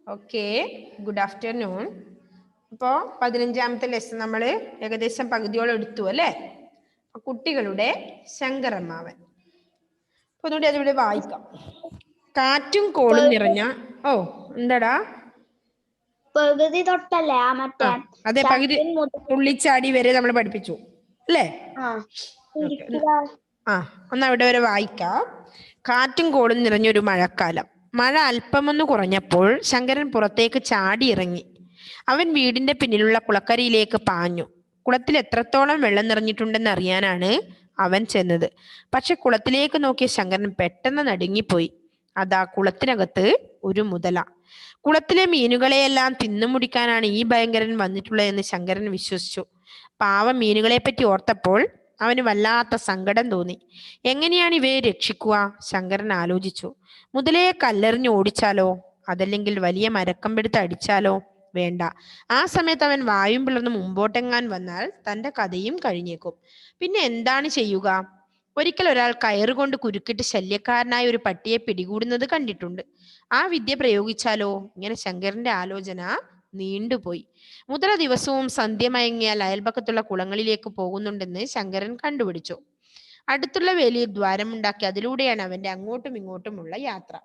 Okay, good afternoon. അപ്പോൾ 15ാമത്തെ lesson നമ്മൾ ഏകദേശം പകുതിയോളം എടുത്തു അല്ലേ? കുട്ടികളുടെ ശങ്കരമ്മാവൻ. അപ്പൊ ഒന്നുകൂടി അതിവിടെ വായിക്കാം. കാറ്റും കോളും നിറഞ്ഞ എന്താടാ പകുതി തൊട്ടല്ലേ അതെ, പകുതി തുള്ളിച്ചാടി വരെ നമ്മൾ പഠിപ്പിച്ചു അല്ലേ? അവിടെ വരെ വായിക്കാം. കാറ്റും കോളും നിറഞ്ഞൊരു മഴക്കാലം. മഴ അല്പമൊന്ന് കുറഞ്ഞപ്പോൾ ശങ്കരൻ പുറത്തേക്ക് ചാടി ഇറങ്ങി. അവൻ വീടിന്റെ പിന്നിലുള്ള കുളക്കരയിലേക്ക് പാഞ്ഞു. കുളത്തിൽ എത്രത്തോളം വെള്ളം നിറഞ്ഞിട്ടുണ്ടെന്ന് അറിയാനാണ് അവൻ ചെന്നത്. പക്ഷെ കുളത്തിലേക്ക് നോക്കിയ ശങ്കരൻ പെട്ടെന്ന് നടുങ്ങിപ്പോയി. അതാ കുളത്തിനകത്ത് ഒരു മുതല. കുളത്തിലെ മീനുകളെയെല്ലാം തിന്നുമുടിക്കാനാണ് ഈ ഭയങ്കരൻ വന്നിട്ടുള്ളതെന്ന് ശങ്കരൻ വിശ്വസിച്ചു. പാവം മീനുകളെ പറ്റി ഓർത്തപ്പോൾ അവന് വല്ലാത്ത സങ്കടം തോന്നി. എങ്ങനെയാണ് ഇവയെ രക്ഷിക്കുക? ശങ്കരൻ ആലോചിച്ചു. മുതലയെ കല്ലെറിഞ്ഞ് ഓടിച്ചാലോ? അതല്ലെങ്കിൽ വലിയ മരക്കമ്പെടുത്ത് അടിച്ചാലോ? വേണ്ട. ആ സമയത്ത് അവൻ വായും പിളർന്ന് മുമ്പോട്ടെങ്ങാൻ വന്നാൽ തന്റെ കഥയും കഴിഞ്ഞേക്കും. പിന്നെ എന്താണ് ചെയ്യുക? ഒരിക്കൽ ഒരാൾ കയറുകൊണ്ട് കുരുക്കിട്ട് ശല്യക്കാരനായ ഒരു പട്ടിയെ പിടികൂടുന്നത് കണ്ടിട്ടുണ്ട്. ആ വിദ്യ പ്രയോഗിച്ചാലോ? ഇങ്ങനെ ശങ്കരന്റെ ആലോചന നീണ്ടുപോയി. മുതല ദിവസവും സന്ധ്യ മയങ്ങിയാൽ അയൽപക്കത്തുള്ള കുളങ്ങളിലേക്ക് പോകുന്നുണ്ടെന്ന് ശങ്കരൻ കണ്ടുപിടിച്ചു. അടുത്തുള്ള വേലിയിൽ ദ്വാരമുണ്ടാക്കി അതിലൂടെയാണ് അവന്റെ അങ്ങോട്ടും ഇങ്ങോട്ടുമുള്ള യാത്ര.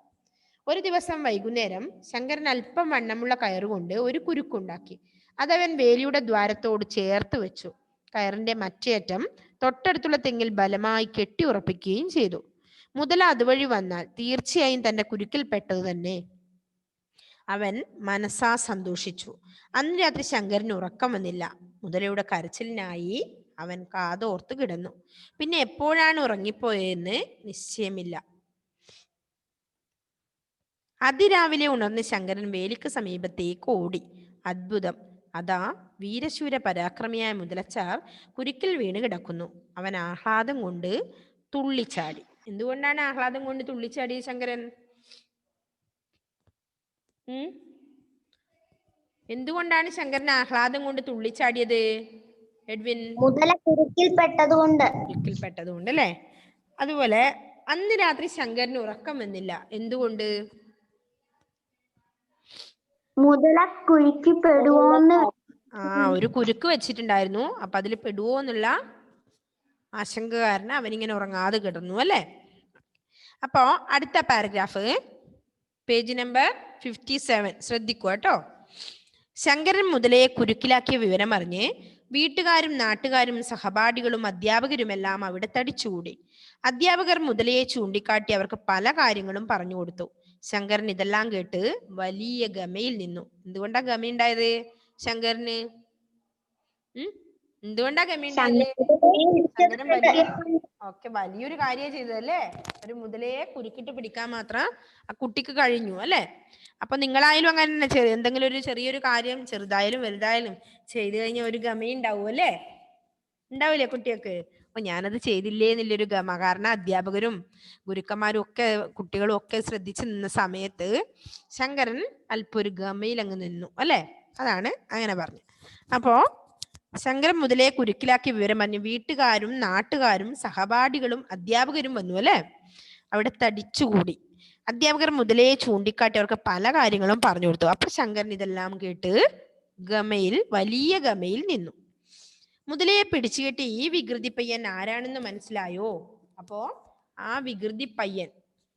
ഒരു ദിവസം വൈകുന്നേരം ശങ്കരൻ അല്പം വണ്ണമുള്ള കയറുകൊണ്ട് ഒരു കുരുക്കുണ്ടാക്കി. അതവൻ വേലിയുടെ ദ്വാരത്തോട് ചേർത്ത് വെച്ചു. കയറിന്റെ മറ്റേ അറ്റം തൊട്ടടുത്തുള്ള തെങ്ങിൽ ബലമായി കെട്ടി ഉറപ്പിക്കുകയും ചെയ്തു. മുതല അതുവഴി വന്നാൽ തീർച്ചയായും തന്റെ കുരുക്കിൽ പെട്ടത് തന്നെ. അവൻ മനസ്സാ സന്തോഷിച്ചു. അന്ന് രാത്രി ശങ്കരന് ഉറക്കം വന്നില്ല. മുതലയുടെ കരച്ചിലിനായി അവൻ കാതോർത്ത് കിടന്നു. പിന്നെ എപ്പോഴാണ് ഉറങ്ങിപ്പോയെന്ന് നിശ്ചയമില്ല. അതിരാവിലെ ഉണർന്ന് ശങ്കരൻ വേലിക്ക് സമീപത്തേക്ക് ഓടി. അത്ഭുതം! അതാ വീരശൂര പരാക്രമിയായ മുതലച്ചാർ കുരുക്കിൽ വീണ് കിടക്കുന്നു. അവൻ ആഹ്ലാദം കൊണ്ട് തുള്ളിച്ചാടി. എന്തുകൊണ്ടാണ് ആഹ്ലാദം കൊണ്ട് തുള്ളിച്ചാടിയത് ശങ്കരൻ? എന്തുകൊണ്ടാണ് ശങ്കരൻ ആഹ്ലാദം കൊണ്ട് തുള്ളിച്ചാടിയത്? എഡ്വിൻ? മുതല കുരുക്കിൽപ്പെട്ടതുകൊണ്ട് അല്ലേ? അതുപോലെ അന്ന് രാത്രി ശങ്കരന് ഉറക്കം വന്നില്ല. എന്തുകൊണ്ട്? മുതല കുരുക്കി പെടുവോന്ന് ഒരു കുരുക്ക് വെച്ചിട്ടുണ്ടായിരുന്നു. അപ്പൊ അതിൽ പെടുവോ എന്നുള്ള ആശങ്ക കാരണം അവനിങ്ങനെ ഉറങ്ങാതെ കിടന്നു അല്ലേ? അപ്പോ അടുത്ത പാരഗ്രാഫ്, പേജ് നമ്പർ 57 ശ്രദ്ധിക്കുക കേട്ടോ. ശങ്കരൻ മുതലയെ കുരുക്കിലാക്കിയ വിവരം അറിഞ്ഞ് വീട്ടുകാരും നാട്ടുകാരും സഹപാഠികളും അധ്യാപകരുമെല്ലാം അവിടെ തടിച്ചുകൂടി. അധ്യാപകർ മുതലയെ ചൂണ്ടിക്കാട്ടി അവർക്ക് പല കാര്യങ്ങളും പറഞ്ഞു കൊടുത്തു. ശങ്കരൻ ഇതെല്ലാം കേട്ട് വലിയ ഗമയിൽ നിന്നു. എന്തുകൊണ്ടാ ഗമയുണ്ടായത് ശങ്കരന്? എന്തുകൊണ്ടാ ഗമയുണ്ടായത്? ശങ്കരൻ വലിയൊരു കാര്യം ചെയ്തതല്ലേ? ഒരു മുതലയെ കുരുക്കിട്ട് പിടിക്കാൻ മാത്രം ആ കുട്ടിക്ക് കഴിഞ്ഞു അല്ലെ? അപ്പൊ നിങ്ങളായാലും അങ്ങനെ തന്നെ, എന്തെങ്കിലും ഒരു ചെറിയൊരു കാര്യം ചെറുതായാലും വലുതായാലും ചെയ്തു കഴിഞ്ഞാൽ ഒരു ഗമയുണ്ടാവും അല്ലേ? ഉണ്ടാവില്ലേ കുട്ടികൾക്ക്? അപ്പൊ ഞാനത് ചെയ്തില്ലേ എന്നുള്ളൊരു ഗമ. കാരണം അധ്യാപകരും ഗുരുക്കന്മാരും ഒക്കെ കുട്ടികളും ഒക്കെ ശ്രദ്ധിച്ചു നിന്ന സമയത്ത് ശങ്കരൻ അല്പം ഒരു ഗമയിൽ അങ്ങ് നിന്നു അല്ലെ? അതാണ് അങ്ങനെ പറഞ്ഞു. അപ്പോ ശങ്കരൻ മുതലയെ കുരുക്കിലാക്കി വിവരം പറഞ്ഞു വീട്ടുകാരും നാട്ടുകാരും സഹപാഠികളും അധ്യാപകരും വന്നു അല്ലെ? അവിടെ തടിച്ചുകൂടി. അധ്യാപകർ മുതലയെ ചൂണ്ടിക്കാട്ടി അവർക്ക് പല കാര്യങ്ങളും പറഞ്ഞു കൊടുത്തു. അപ്പൊ ശങ്കരൻ ഇതെല്ലാം കേട്ട് വലിയ ഗമയിൽ നിന്നു. മുതലയെ പിടിച്ചുകെട്ടി ഈ വികൃതി പയ്യൻ ആരാണെന്ന് മനസ്സിലായോ? അപ്പോ ആ വികൃതി പയ്യൻ,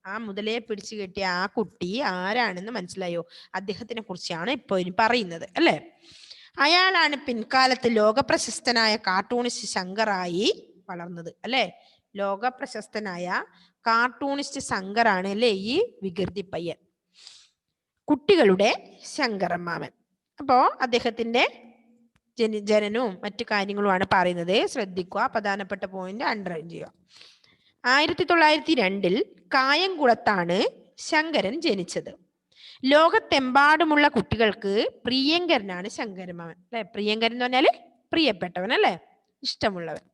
ആ മുതലയെ പിടിച്ചു കെട്ടിയ ആ കുട്ടി ആരാണെന്ന് മനസ്സിലായോ? അദ്ദേഹത്തിനെ കുറിച്ചാണ് ഇപ്പൊ ഇനി പറയുന്നത് അല്ലെ? അയാളാണ് പിൻകാലത്ത് ലോകപ്രശസ്തനായ കാർട്ടൂണിസ്റ്റ് ശങ്കറായി വളർന്നത് അല്ലെ? ലോകപ്രശസ്തനായ കാർട്ടൂണിസ്റ്റ് ശങ്കറാണ് അല്ലെ ഈ വികൃതി പയ്യൻ, കുട്ടികളുടെ ശങ്കരമ്മാവൻ. അപ്പോ അദ്ദേഹത്തിന്റെ ജനനവും മറ്റു കാര്യങ്ങളുമാണ് പറയുന്നത്. ശ്രദ്ധിക്കുക, പ്രധാനപ്പെട്ട പോയിന്റ് അണ്ടർലൈൻ ചെയ്യുക. 1902 കായംകുളത്താണ് ശങ്കരൻ ജനിച്ചത്. ലോകത്തെമ്പാടുമുള്ള കുട്ടികൾക്ക് പ്രിയങ്കരനാണ് ശങ്കരമ്മാവൻ അല്ലെ? പ്രിയങ്കരൻ എന്ന് പറഞ്ഞാല് പ്രിയപ്പെട്ടവൻ അല്ലെ? ഇഷ്ടമുള്ളവൻ.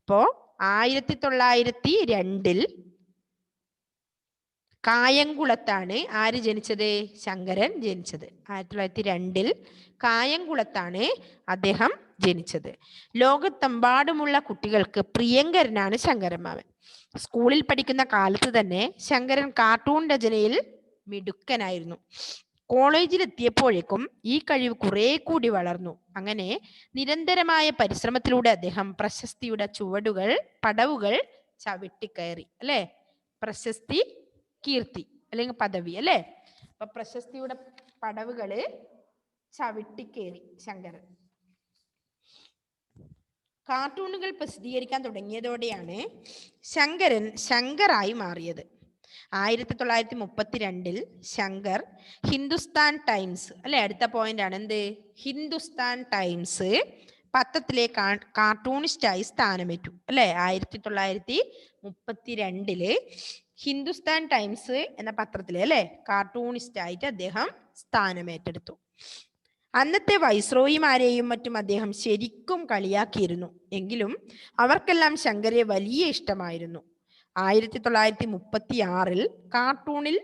അപ്പോ 1902 കായംകുളത്താണ് ആര് ജനിച്ചത്? ശങ്കരൻ ജനിച്ചത്. 1902 കായംകുളത്താണ് അദ്ദേഹം ജനിച്ചത്. ലോകത്തെമ്പാടുമുള്ള കുട്ടികൾക്ക് പ്രിയങ്കരനാണ് ശങ്കരമ്മാവൻ. സ്കൂളിൽ പഠിക്കുന്ന കാലത്ത് തന്നെ ശങ്കരൻ കാർട്ടൂൺ രചനയിൽ മിടുക്കനായിരുന്നു. കോളേജിലെത്തിയപ്പോഴേക്കും ഈ കഴിവ് കുറെ കൂടി വളർന്നു. അങ്ങനെ നിരന്തരമായ പരിശ്രമത്തിലൂടെ അദ്ദേഹം പ്രശസ്തിയുടെ പടവുകൾ ചവിട്ടിക്കയറി. അല്ലെ? പ്രശസ്തി, കീർത്തി അല്ലെങ്കിൽ പദവി, അല്ലെ? അപ്പൊ പ്രശസ്തിയുടെ പടവുകള് ചവിട്ടിക്കേറി ശങ്കരൻ. കാർട്ടൂണുകൾ പ്രസിദ്ധീകരിക്കാൻ തുടങ്ങിയതോടെയാണ് ശങ്കരൻ ശങ്കറായി മാറിയത്. 1932 ശങ്കർ ഹിന്ദുസ്ഥാൻ ടൈംസ്, അല്ലെ? അടുത്ത പോയിന്റ് ആണ് എന്ത്? ഹിന്ദുസ്ഥാൻ ടൈംസ് പത്രത്തിലെ കാർട്ടൂണിസ്റ്റായി സ്ഥാനമേറ്റു. അല്ലെ? 1932 ഹിന്ദുസ്ഥാൻ ടൈംസ് എന്ന പത്രത്തിലെ, അല്ലെ, കാർട്ടൂണിസ്റ്റ് ആയിട്ട് അദ്ദേഹം സ്ഥാനമേറ്റെടുത്തു. അന്നത്തെ വൈസ്രോയിമാരെയും മറ്റും അദ്ദേഹം ശരിക്കും കളിയാക്കിയിരുന്നു. എങ്കിലും അവർക്കെല്ലാം ശങ്കരെ വലിയ ഇഷ്ടമായിരുന്നു. 1936 കാർട്ടൂണിൽ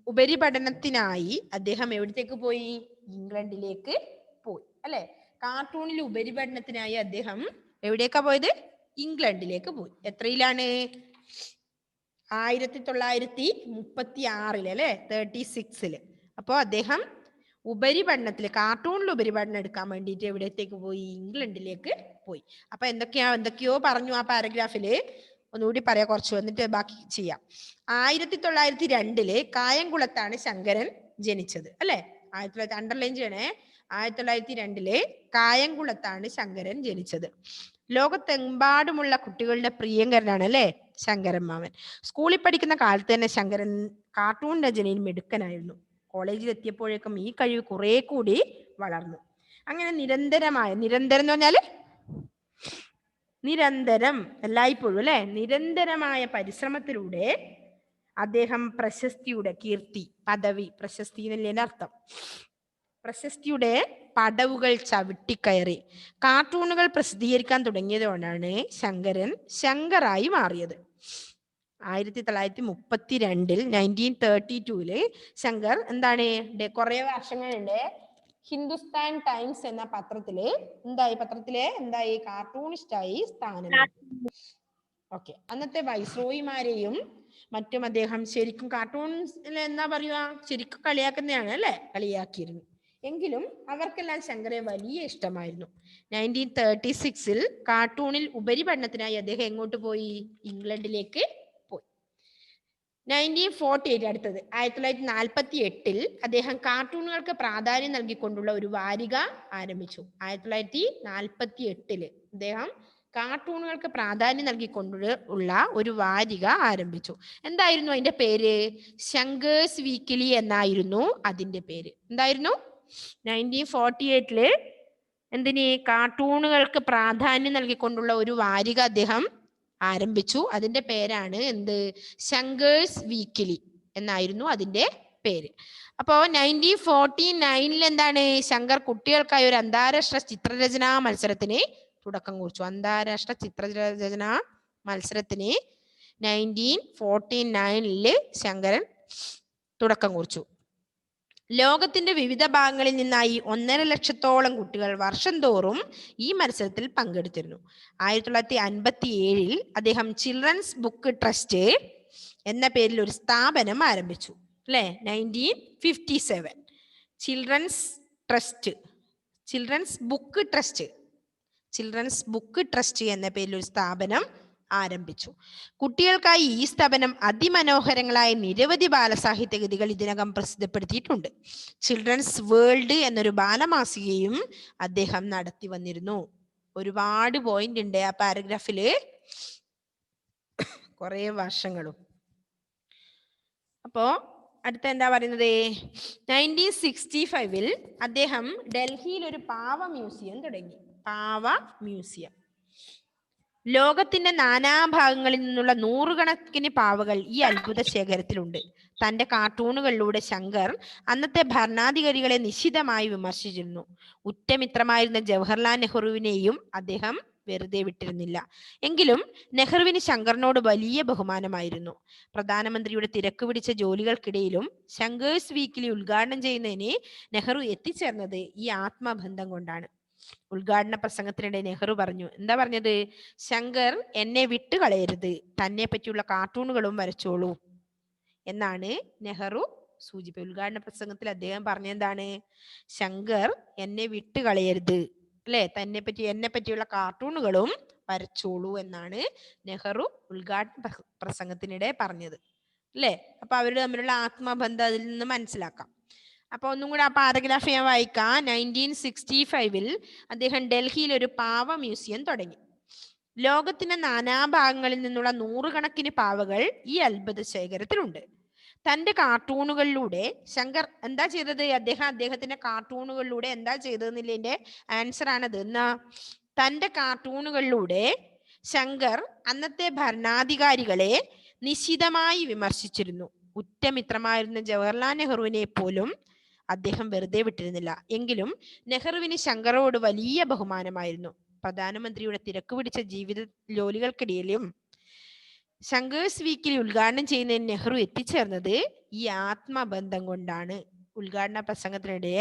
ഉപരിപഠനത്തിനായി അദ്ദേഹം എവിടത്തേക്ക് പോയി? ഇംഗ്ലണ്ടിലേക്ക് പോയി. അല്ലെ? കാർട്ടൂണിൽ ഉപരിപഠനത്തിനായി അദ്ദേഹം എവിടേക്കാ പോയത്? ഇംഗ്ലണ്ടിലേക്ക് പോയി. എത്രയിലാണ്? 1936 അല്ലെ? 36. അപ്പോ അദ്ദേഹം കാർട്ടൂണിൽ ഉപരിപഠനം എടുക്കാൻ വേണ്ടിയിട്ട് എവിടത്തേക്ക് പോയി? ഇംഗ്ലണ്ടിലേക്ക് പോയി. അപ്പൊ എന്തൊക്കെയോ പറഞ്ഞു ആ പാരഗ്രാഫില്. ഒന്നുകൂടി പറയാം, കുറച്ച് വന്നിട്ട് ബാക്കി ചെയ്യാം. 1902 കായംകുളത്താണ് ശങ്കരൻ ജനിച്ചത്. അല്ലെ? 1900 അണ്ടർലൈൻ ചെയ്യണേ. 1902 കായംകുളത്താണ് ശങ്കരൻ ജനിച്ചത്. ലോകത്തെമ്പാടുമുള്ള കുട്ടികളുടെ പ്രിയങ്കരനാണ്, അല്ലെ, ശങ്കരൻ മാമൻ. സ്കൂളിൽ പഠിക്കുന്ന കാലത്ത് തന്നെ ശങ്കരൻ കാർട്ടൂൺ രചനയിൽ മിടുക്കനായിരുന്നു. കോളേജിൽ എത്തിയപ്പോഴേക്കും ഈ കഴിവ് കുറെ കൂടി വളർന്നു. അങ്ങനെ നിരന്തരം എന്ന് പറഞ്ഞാല് നിരന്തരം, എല്ലായ്പ്പോഴും, അല്ലെ, നിരന്തരമായ പരിശ്രമത്തിലൂടെ അദ്ദേഹം പ്രശസ്തിയുടെ, കീർത്തി, പദവി, പ്രശസ്തി എന്നല്ലേ അർത്ഥം, പ്രശസ്തിയുടെ പടവുകൾ ചവിട്ടിക്കയറി. കാർട്ടൂണുകൾ പ്രസിദ്ധീകരിക്കാൻ തുടങ്ങിയതുകൊണ്ടാണ് ശങ്കരൻ ശങ്കറായി മാറിയത്. 1932 1932 ശങ്കർ എന്താണ്? കുറെ വർഷങ്ങളുണ്ട് ഹിന്ദുസ്ഥാൻ ടൈംസ് എന്ന പത്രത്തില് എന്തായി? കാർട്ടൂണിസ്റ്റായി സ്ഥാനം. ഓക്കെ. അന്നത്തെ വൈസ്രോയിമാരെയും മറ്റും അദ്ദേഹം ശരിക്കും കാർട്ടൂൺസിൽ എന്താ പറയുക, ശരിക്കും കളിയാക്കുന്നതാണ്, അല്ലെ? കളിയാക്കിയിരുന്നു. എങ്കിലും അവർക്കെല്ലാം ശങ്കരെ വലിയ ഇഷ്ടമായിരുന്നു. 1936 കാർട്ടൂണിൽ ഉപരിപഠനത്തിനായി അദ്ദേഹം എങ്ങോട്ട് പോയി? ഇംഗ്ലണ്ടിലേക്ക് പോയി. 1948 അടുത്തത് 1948 അദ്ദേഹം കാർട്ടൂണുകൾക്ക് പ്രാധാന്യം നൽകിക്കൊണ്ടുള്ള ഒരു വാരിക ആരംഭിച്ചു. 1948 അദ്ദേഹം കാർട്ടൂണുകൾക്ക് പ്രാധാന്യം നൽകിക്കൊണ്ടുള്ള ഒരു വാരിക ആരംഭിച്ചു. എന്തായിരുന്നു അതിന്റെ പേര്? ശങ്കേഴ്സ് വീക്കിലി എന്നായിരുന്നു അതിന്റെ പേര്. എന്തായിരുന്നു? 1948 എന്തിന്? കാർട്ടൂണുകൾക്ക് പ്രാധാന്യം നൽകിക്കൊണ്ടുള്ള ഒരു വാരിക അദ്ദേഹം ആരംഭിച്ചു. അതിന്റെ പേരാണ് എന്ത്? ശങ്കേഴ്സ് വീക്കിലി എന്നായിരുന്നു അതിന്റെ പേര്. അപ്പോ 1949 എന്താണ്? ശങ്കർ കുട്ടികൾക്കായി ഒരു അന്താരാഷ്ട്ര ചിത്രരചനാ മത്സരത്തിന് തുടക്കം കുറിച്ചു. അന്താരാഷ്ട്ര ചിത്രരചനാ മത്സരത്തിന് 1949 ശങ്കരൻ തുടക്കം കുറിച്ചു. ലോകത്തിന്റെ വിവിധ ഭാഗങ്ങളിൽ നിന്നായി 1.5 ലക്ഷത്തോളം കുട്ടികൾ വർഷം തോറും ഈ മത്സരത്തിൽ പങ്കെടുത്തിരുന്നു. 1957 അദ്ദേഹം ചിൽഡ്രൻസ് ബുക്ക് ട്രസ്റ്റ് എന്ന പേരിൽ ഒരു സ്ഥാപനം ആരംഭിച്ചു. അല്ലെ? 1957 ചിൽഡ്രൻസ് ബുക്ക് ട്രസ്റ്റ് എന്ന പേരിൽ ഒരു സ്ഥാപനം ആരംഭിച്ചു. കുട്ടികൾക്കായി ഈ സ്ഥാപനം അതിമനോഹരങ്ങളായ നിരവധി ബാലസാഹിത്യ കൃതികൾ ഇതിനകം പ്രസിദ്ധപ്പെടുത്തിയിട്ടുണ്ട്. ചിൽഡ്രൻസ് വേൾഡ് എന്നൊരു ബാലമാസികയും അദ്ദേഹം നടത്തി വന്നിരുന്നു. ഒരുപാട് പോയിന്റ് ഉണ്ട് ആ പാരഗ്രാഫില്, കുറെ വർഷങ്ങളും. അപ്പോ അടുത്ത എന്താ പറയുന്നത്? 1965 അദ്ദേഹം ഡൽഹിയിൽ ഒരു പാവ മ്യൂസിയം തുടങ്ങി. ലോകത്തിന്റെ നാനാഭാഗങ്ങളിൽ നിന്നുള്ള നൂറുകണക്കിന് പാവകൾ ഈ അത്ഭുത ശേഖരത്തിലുണ്ട്. തന്റെ കാർട്ടൂണുകളിലൂടെ ശങ്കർ അന്നത്തെ ഭരണാധികാരികളെ നിശിതമായി വിമർശിച്ചിരുന്നു. ഉറ്റമിത്രമായിരുന്ന ജവഹർലാൽ നെഹ്റുവിനെയും അദ്ദേഹം വെറുതെ വിട്ടിരുന്നില്ല. എങ്കിലും നെഹ്റുവിന് ശങ്കറിനോട് വലിയ ബഹുമാനമായിരുന്നു. പ്രധാനമന്ത്രിയുടെ തിരക്ക് പിടിച്ച ജോലികൾക്കിടയിലും ശങ്കേഴ്സ് വീക്കിലി ഉദ്ഘാടനം ചെയ്യുന്നതിന് നെഹ്റു എത്തിച്ചേർന്നത് ഈ ആത്മബന്ധം കൊണ്ടാണ്. ഉദ്ഘാടന പ്രസംഗത്തിനിടെ നെഹ്റു പറഞ്ഞു, എന്താ പറഞ്ഞത്? ശങ്കർ എന്നെ വിട്ടുകളയരുത്, തന്നെ പറ്റിയുള്ള കാർട്ടൂണുകളും വരച്ചോളൂ എന്നാണ് നെഹ്റു ഉദ്ഘാടന പ്രസംഗത്തിൽ അദ്ദേഹം പറഞ്ഞെന്താണ്? ശങ്കർ എന്നെ വിട്ടുകളയരുത്, അല്ലെ, എന്നെ പറ്റിയുള്ള കാർട്ടൂണുകളും വരച്ചോളൂ എന്നാണ് നെഹ്റു ഉദ്ഘാടന പ്രസംഗത്തിനിടെ പറഞ്ഞത്, അല്ലെ. അപ്പൊ അവർ തമ്മിലുള്ള ആത്മബന്ധം അതിൽ നിന്ന് മനസ്സിലാക്കാം. അപ്പൊ ഒന്നും കൂടെ ആ പാരഗ്രാഫ് ഞാൻ വായിക്കാം. 1965 അദ്ദേഹം ഡൽഹിയിൽ ഒരു പാവ മ്യൂസിയം തുടങ്ങി. ലോകത്തിന്റെ നാനാഭാഗങ്ങളിൽ നിന്നുള്ള നൂറുകണക്കിന് പാവകൾ ഈ അത്ഭുത ശേഖരത്തിലുണ്ട്. തന്റെ കാർട്ടൂണുകളിലൂടെ ശങ്കർ എന്താ ചെയ്തത്? അദ്ദേഹത്തിന്റെ കാർട്ടൂണുകളിലൂടെ എന്താ ചെയ്തതെന്നില്ലേ ആൻസർ ആണത്. എന്നാ, തന്റെ കാർട്ടൂണുകളിലൂടെ ശങ്കർ അന്നത്തെ ഭരണാധികാരികളെ നിശിതമായി വിമർശിച്ചിരുന്നു. ഉറ്റമിത്രമായിരുന്ന ജവഹർലാൽ നെഹ്റുവിനെ പോലും അദ്ദേഹം വെറുതെ വിട്ടിരുന്നില്ല. എങ്കിലും നെഹ്റുവിന് ശങ്കറോട് വലിയ ബഹുമാനമായിരുന്നു. പ്രധാനമന്ത്രിയുടെ തിരക്ക് പിടിച്ച ജീവിത ജോലികൾക്കിടയിലും ശങ്കേഴ്സ് വീക്കിലി ഉദ്ഘാടനം ചെയ്യുന്നതിന് നെഹ്റു എത്തിച്ചേർന്നത് ഈ ആത്മബന്ധം കൊണ്ടാണ്. ഉദ്ഘാടന പ്രസംഗത്തിനിടെ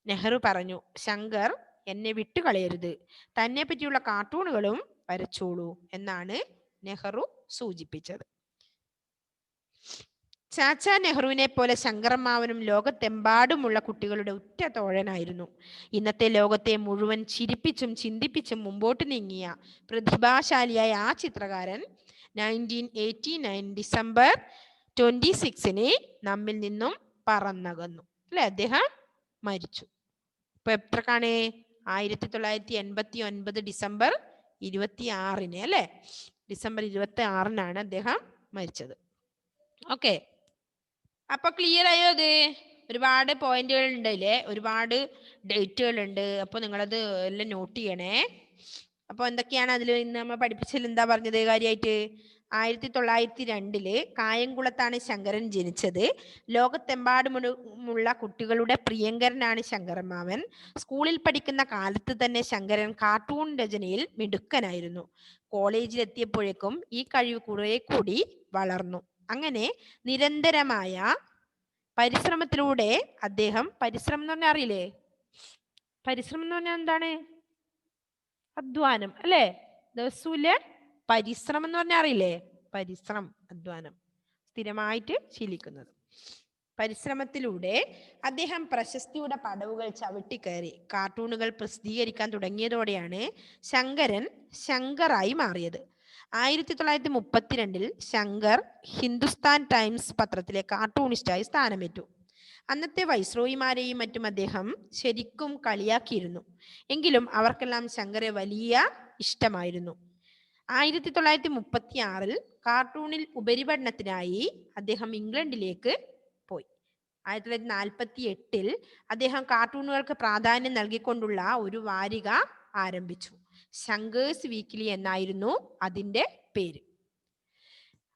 നെഹ്റു പറഞ്ഞു, ശങ്കർ എന്നെ വിട്ടുകളയരുത്, തന്നെ പറ്റിയുള്ള കാർട്ടൂണുകളും വരച്ചോളൂ എന്നാണ് നെഹ്റു സൂചിപ്പിച്ചത്. ചാച്ചാ നെഹ്റുവിനെ പോലെ ശങ്കരമ്മാവനും ലോകത്തെമ്പാടുമുള്ള കുട്ടികളുടെ ഉറ്റ തോഴനായിരുന്നു. ഇന്നത്തെ ലോകത്തെ മുഴുവൻ ചിരിപ്പിച്ചും ചിന്തിപ്പിച്ചും മുമ്പോട്ട് നീങ്ങിയ പ്രതിഭാശാലിയായ ആ ചിത്രകാരൻ 1989 ഡിസംബർ 26 നമ്മിൽ നിന്നും പറന്നകന്നു, അല്ലെ. അദ്ദേഹം മരിച്ചു. ഇപ്പൊ എത്രക്കാണ്? 1989 ഡിസംബർ 26, അല്ലെ. ഡിസംബർ 26 അദ്ദേഹം മരിച്ചത്. ഓക്കെ, അപ്പൊ ക്ലിയർ ആയോ? അത് ഒരുപാട് പോയിന്റുകൾ ഉണ്ടല്ലേ, ഒരുപാട് ഡേറ്റുകൾ ഉണ്ട്. അപ്പൊ നിങ്ങളത് എല്ലാം നോട്ട് ചെയ്യണേ. അപ്പൊ എന്തൊക്കെയാണ് അതിൽ ഇന്ന് നമ്മൾ പഠിപ്പിച്ചതിൽ എന്താ പറഞ്ഞത് കാര്യമായിട്ട്? 1902 കായംകുളത്താണ് ശങ്കരൻ ജനിച്ചത്. ലോകത്തെമ്പാടുമുള്ള കുട്ടികളുടെ പ്രിയങ്കരനാണ് ശങ്കരമ്മാവൻ. സ്കൂളിൽ പഠിക്കുന്ന കാലത്ത് തന്നെ ശങ്കരൻ കാർട്ടൂൺ രചനയിൽ മിടുക്കനായിരുന്നു. കോളേജിൽ എത്തിയപ്പോഴേക്കും ഈ കഴിവ് കുറെ കൂടി വളർന്നു. അങ്ങനെ നിരന്തരമായ പരിശ്രമത്തിലൂടെ അദ്ദേഹം, പരിശ്രമം എന്ന് പറഞ്ഞാൽ അറിയില്ലേ? പരിശ്രമം എന്ന് പറഞ്ഞാൽ എന്താണ്? അധ്വാനം, അല്ലെ. ദിവസൂല് പരിശ്രമം എന്ന് പറഞ്ഞാൽ അറിയില്ലേ? പരിശ്രമം, അധ്വാനം, സ്ഥിരമായിട്ട് ശീലിക്കുന്നത്. പരിശ്രമത്തിലൂടെ അദ്ദേഹം പ്രശസ്തിയുടെ പടവുകൾ ചവിട്ടിക്കയറി. കാർട്ടൂണുകൾ പ്രസിദ്ധീകരിക്കാൻ തുടങ്ങിയതോടെയാണ് ശങ്കരൻ ശങ്കറായി മാറിയത്. 1932 ശങ്കർ ഹിന്ദുസ്ഥാൻ ടൈംസ് പത്രത്തിലെ കാർട്ടൂണിസ്റ്റായി സ്ഥാനമേറ്റു. അന്നത്തെ വൈസ്രോയിമാരെയും മറ്റും അദ്ദേഹം ശരിക്കും കളിയാക്കിയിരുന്നു. എങ്കിലും അവർക്കെല്ലാം ശങ്കറെ വലിയ ഇഷ്ടമായിരുന്നു. 1936 കാർട്ടൂണിൽ ഉപരിപഠനത്തിനായി അദ്ദേഹം ഇംഗ്ലണ്ടിലേക്ക് പോയി. 1948 അദ്ദേഹം കാർട്ടൂണുകൾക്ക് പ്രാധാന്യം നൽകിക്കൊണ്ടുള്ള ഒരു വാരിക ആരംഭിച്ചു. ശങ്കേഴ്സ് വീക്കിലി എന്നായിരുന്നു അതിന്റെ പേര്.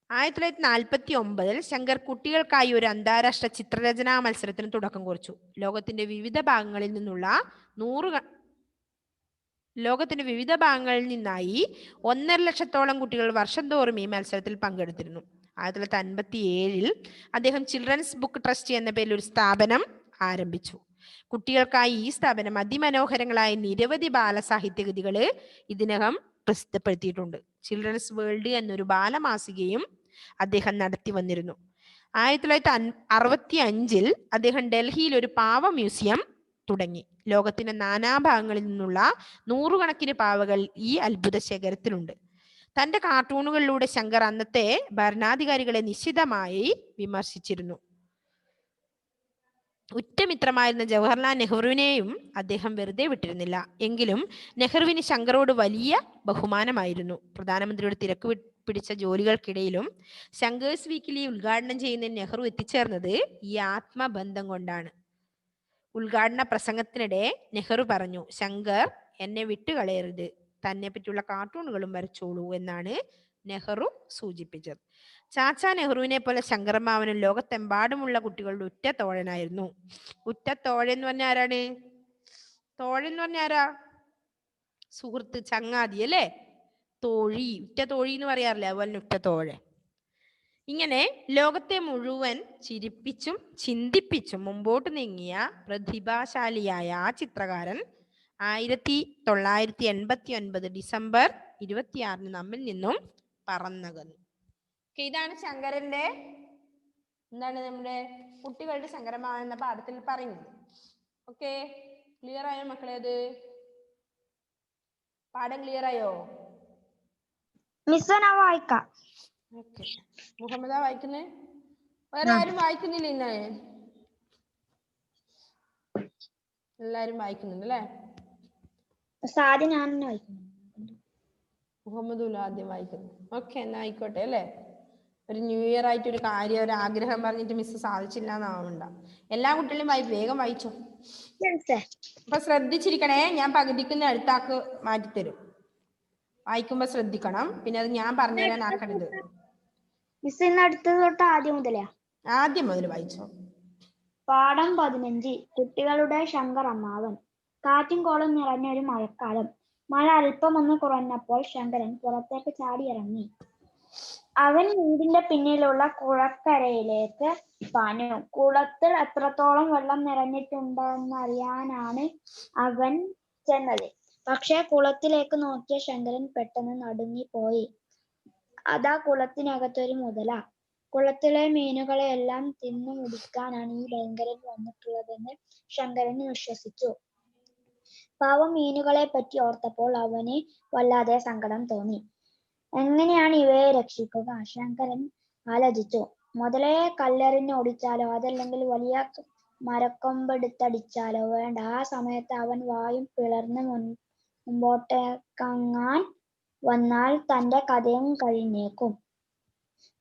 1949 ശങ്കർ കുട്ടികൾക്കായി ഒരു അന്താരാഷ്ട്ര ചിത്രരചനാ മത്സരത്തിന് തുടക്കം കുറിച്ചു. ലോകത്തിന്റെ വിവിധ ഭാഗങ്ങളിൽ നിന്നായി 1.5 ലക്ഷത്തോളം കുട്ടികൾ വർഷം തോറും ഈ മത്സരത്തിൽ പങ്കെടുത്തിരുന്നു. 1957 അദ്ദേഹം ചിൽഡ്രൻസ് ബുക്ക് ട്രസ്റ്റ് എന്ന പേരിൽ ഒരു സ്ഥാപനം ആരംഭിച്ചു. കുട്ടികൾക്കായി ഈ സ്ഥാപനം അതിമനോഹരങ്ങളായ നിരവധി ബാലസാഹിത്യകൃതികൾ ഇതിനകം പ്രസിദ്ധപ്പെടുത്തിയിട്ടുണ്ട്. ചിൽഡ്രൻസ് വേൾഡ് എന്നൊരു ബാലമാസികയും അദ്ദേഹം നടത്തി വന്നിരുന്നു. 1965 അദ്ദേഹം ഡൽഹിയിൽ ഒരു പാവ മ്യൂസിയം തുടങ്ങി. ലോകത്തിന്റെ നാനാഭാഗങ്ങളിൽ നിന്നുള്ള നൂറുകണക്കിന് പാവകൾ ഈ അത്ഭുത ശേഖരത്തിലുണ്ട്. തന്റെ കാർട്ടൂണുകളിലൂടെ ശങ്കർ അന്നത്തെ ഭരണാധികാരികളെ നിശിതമായി വിമർശിച്ചിരുന്നു. ഉറ്റമിത്രമായിരുന്ന ജവഹർലാൽ നെഹ്റുവിനെയും അദ്ദേഹം വെറുതെ വിട്ടിരുന്നില്ല. എങ്കിലും നെഹ്റുവിന് ശങ്കറോട് വലിയ ബഹുമാനമായിരുന്നു. പ്രധാനമന്ത്രിയുടെ തിരക്ക് പിടിച്ച ജോലികൾക്കിടയിലും ശങ്കേഴ്സ് വീക്കിലി ഉദ്ഘാടനം ചെയ്യുന്നതിന് നെഹ്റു എത്തിച്ചേർന്നത് ഈ ആത്മബന്ധം കൊണ്ടാണ്. ഉദ്ഘാടന പ്രസംഗത്തിനിടെ നെഹ്റു പറഞ്ഞു, ശങ്കർ എന്നെ വിട്ടുകളയരുത്, തന്നെ പറ്റിയുള്ള കാർട്ടൂണുകളും വരച്ചോളൂ എന്നാണ് നെഹ്റു സൂചിപ്പിച്ചത്. ചാച്ചാ നെഹ്റുവിനെ പോലെ ശങ്കരമ്മാവനും ലോകത്തെമ്പാടുമുള്ള കുട്ടികളുടെ ഉറ്റ തോഴനായിരുന്നു. ഉറ്റ തോഴൻ എന്ന് പറഞ്ഞ ആരാണ്? തോഴൻ എന്ന് പറഞ്ഞ ആരാ? സുഹൃത്ത്, ചങ്ങാതി, അല്ലേ. തോഴി, ഉറ്റ തോഴി എന്ന് പറയാറില്ല, അതുപോലെ ഉറ്റ തോഴൻ. ഇങ്ങനെ ലോകത്തെ മുഴുവൻ ചിരിപ്പിച്ചും ചിന്തിപ്പിച്ചും മുമ്പോട്ട് നീങ്ങിയ പ്രതിഭാശാലിയായ ആ ചിത്രകാരൻ 1989 ഡിസംബർ 26 നമ്മിൽ നിന്നും പറന്നകന്നു. ഇതാണ് ശങ്കരന്റെ എന്താണ് നമ്മുടെ കുട്ടികളുടെ ശങ്കരമാമൻ എന്ന പാഠത്തിൽ പറയുന്നത്. ഓക്കെ, ക്ലിയർ ആയോ മക്കളെ? അത് പാഠം ക്ലിയർ ആയോ? മിസ് ഞാൻ വായിക്കാം. ഓക്കെ, മുഹമ്മദാ വായിക്കുന്നേ? വേറെ ആരും വായിക്കുന്നില്ല ഇന്ന്? എല്ലാരും വായിക്കുന്നുണ്ട് അല്ലേ? ആദ്യം ഞാൻ തന്നെ വായിക്കുന്നു. മുഹമ്മദുൽ ആദ്യം വായിക്കുന്നു. ഓക്കെ, എന്നാ ആയിക്കോട്ടെ അല്ലേ. ഒരു ന്യൂ ഇയർ ആയിട്ട് ഒരു കാര്യം, ഒരു ആഗ്രഹം പറഞ്ഞിട്ട് മിസ് സാധിച്ചില്ല എന്നാവണ്ട. എല്ലാ കുട്ടികളും വേഗം വായിച്ചോ. അപ്പൊ ശ്രദ്ധിച്ചിരിക്കണേ, ഞാൻ പകുതിക്കുന്ന അടുത്താക്ക് മാറ്റിത്തരും. വായിക്കുമ്പോ ശ്രദ്ധിക്കണം. പിന്നെ അത് ഞാൻ പറഞ്ഞുതരാൻ ആക്കരുത്. മിസ് ഇന്ന് അടുത്തത് തൊട്ട് ആദ്യം മുതലേ? ആദ്യം മുതൽ വായിച്ചോ. പാഠം 15. കുട്ടികളുടെ ശങ്കർ അമ്മാവൻ. കാറ്റും കോളും നിറഞ്ഞ ഒരു മഴക്കാലം. മഴ അല്പമൊന്ന് കുറഞ്ഞപ്പോൾ ശങ്കരൻ പുറത്തേക്ക് ചാടിയിറങ്ങി. അവൻ വീടിന്റെ പിന്നിലുള്ള കുളക്കരയിലേക്ക് പാഞ്ഞു. കുളത്തിൽ എത്രത്തോളം വെള്ളം നിറഞ്ഞിട്ടുണ്ടെന്നറിയാനാണ് അവൻ ചെന്നത്. പക്ഷേ കുളത്തിലേക്ക് നോക്കിയ ശങ്കരൻ പെട്ടെന്ന് നടുങ്ങിപ്പോയി. അതാ കുളത്തിനകത്തൊരു മുതല. കുളത്തിലെ മീനുകളെയെല്ലാം തിന്നു മുടിക്കാനാണ് ഈ ഭയങ്കരൻ വന്നിട്ടുള്ളതെന്ന് ശങ്കരൻ വിശ്വസിച്ചു. പാവം മീനുകളെ പറ്റി ഓർത്തപ്പോൾ അവന് വല്ലാതെ സങ്കടം തോന്നി. എങ്ങനെയാണ് ഇവയെ രക്ഷിക്കുക? ശങ്കരൻ ആലോചിച്ചു. മുതലയെ കല്ലെറിഞ്ഞ് ഓടിച്ചാലോ, അതല്ലെങ്കിൽ വലിയ മരക്കൊമ്പെടുത്തടിച്ചാലോ? വേണ്ട. ആ സമയത്ത് അവൻ വായും പിളർന്ന് മുമ്പോട്ടേക്കങ്ങാൻ വന്നാൽ തന്റെ കഥയും കഴിഞ്ഞേക്കും.